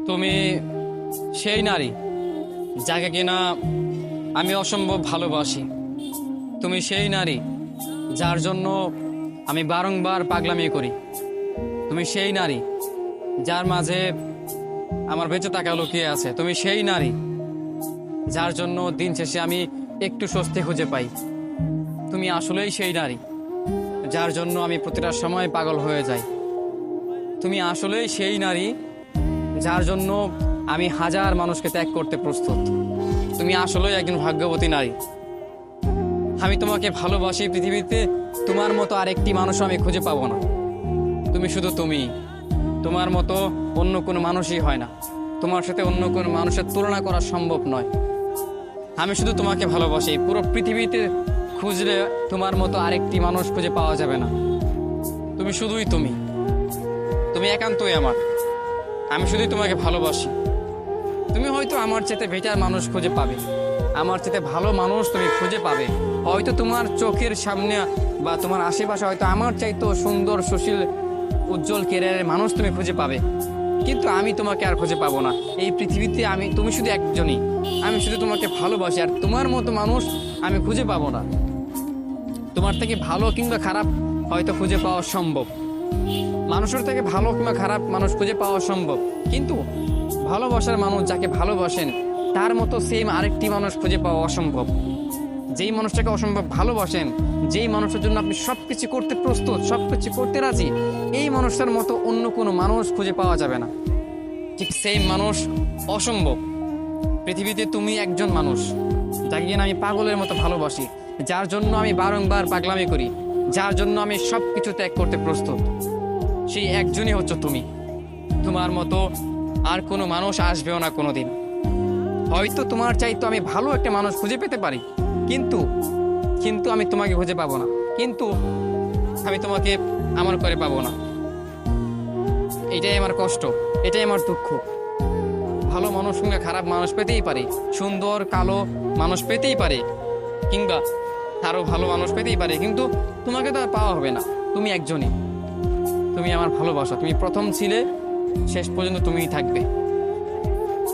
তুমি সেই নারী যাকে কিনা আমি অসম্ভব ভালোবাসি। তুমি সেই নারী যার জন্য আমি বারংবার পাগলামি করি। তুমি সেই নারী যার মাঝে আমার বেঁচে থাকা লুকিয়ে আছে। তুমি সেই নারী যার জন্য দিন শেষে আমি একটু স্বস্তি খুঁজে পাই। তুমি আসলেই সেই নারী যার জন্য আমি প্রতিটা সময় পাগল হয়ে যাই। তুমি আসলেই সেই নারী যার জন্য আমি হাজার মানুষকে ত্যাগ করতে প্রস্তুত। তুমি আসলেই একজন ভাগ্যবতী নারী। আমি তোমাকে ভালোবাসি। পৃথিবীতে তোমার মতো আরেকটি মানুষ আমি খুঁজে পাবো না। তুমি শুধু তুমি। তোমার মতো অন্য কোনো মানুষই হয় না। তোমার সাথে অন্য কোনো মানুষের তুলনা করা সম্ভব নয়। আমি শুধু তোমাকে ভালোবাসি। পুরো পৃথিবীতে খুঁজলে তোমার মতো আরেকটি মানুষ খুঁজে পাওয়া যাবে না। তুমি শুধুই তুমি। তুমি একান্তই আমার। আমি শুধুই তোমাকে ভালোবাসি। তুমি হয়তো আমার চেয়ে বেটার মানুষ খুঁজে পাবে, আমার চেয়ে ভালো মানুষ তুমি খুঁজে পাবে। হয়তো তোমার চোখের সামনে বা তোমার আশেপাশে হয়তো আমার চাইতো সুন্দর সুশীল উজ্জ্বল কেরিয়ারের মানুষ তুমি খুঁজে পাবে, কিন্তু আমি তোমাকে আর খুঁজে পাবো না। এই পৃথিবীতে তুমি শুধু একজনই। আমি শুধু তোমাকে ভালোবাসি, আর তোমার মতো মানুষ আমি খুঁজে পাবো না। তোমার থেকে ভালো কিংবা খারাপ হয়তো খুঁজে পাওয়া সম্ভব, মানুষের থেকে ভালো কিংবা খারাপ মানুষ খুঁজে পাওয়া সম্ভব, কিন্তু ভালোবাসার মানুষ যাকে ভালোবাসেন তার মতো সেম আরেকটি মানুষ খুঁজে পাওয়া অসম্ভব। যেই মানুষটাকে অসম্ভব ভালোবাসেন, যেই মানুষের জন্য আপনি সবকিছু করতে প্রস্তুত, সবকিছু করতে রাজি, এই মানুষটার মতো অন্য কোনো মানুষ খুঁজে পাওয়া যাবে না। ঠিক সেম মানুষ অসম্ভব। পৃথিবীতে তুমি একজন মানুষ যাকে কিনা আমি পাগলের মতো ভালোবাসি, যার জন্য আমি বারংবার পাগলামি করি, যার জন্য আমি সবকিছু ত্যাগ করতে প্রস্তুত। সেই একজনই হচ্ছে তুমি। তোমার মতো আর কোনো মানুষ আসবেও না কোনোদিন। হয়তো তোমার চাইতো আমি ভালো একটা মানুষ খুঁজে পেতে পারি, কিন্তু কিন্তু আমি তোমাকে খুঁজে পাবো না। কিন্তু আমি তোমাকে আমার করে পাবো না। এটাই আমার কষ্ট, এটাই আমার দুঃখ। ভালো মানুষ কিংবা খারাপ মানুষ পেতেই পারে, সুন্দর কালো মানুষ পেতেই পারে, কিংবা আরো ভালো মানুষ পেতেই পারে, কিন্তু তোমাকে তো আর পাওয়া হবে না। তুমি একজনই। তুমি আমার ভালোবাসা। তুমি প্রথম ছিলে, শেষ পর্যন্ত তুমিই থাকবে।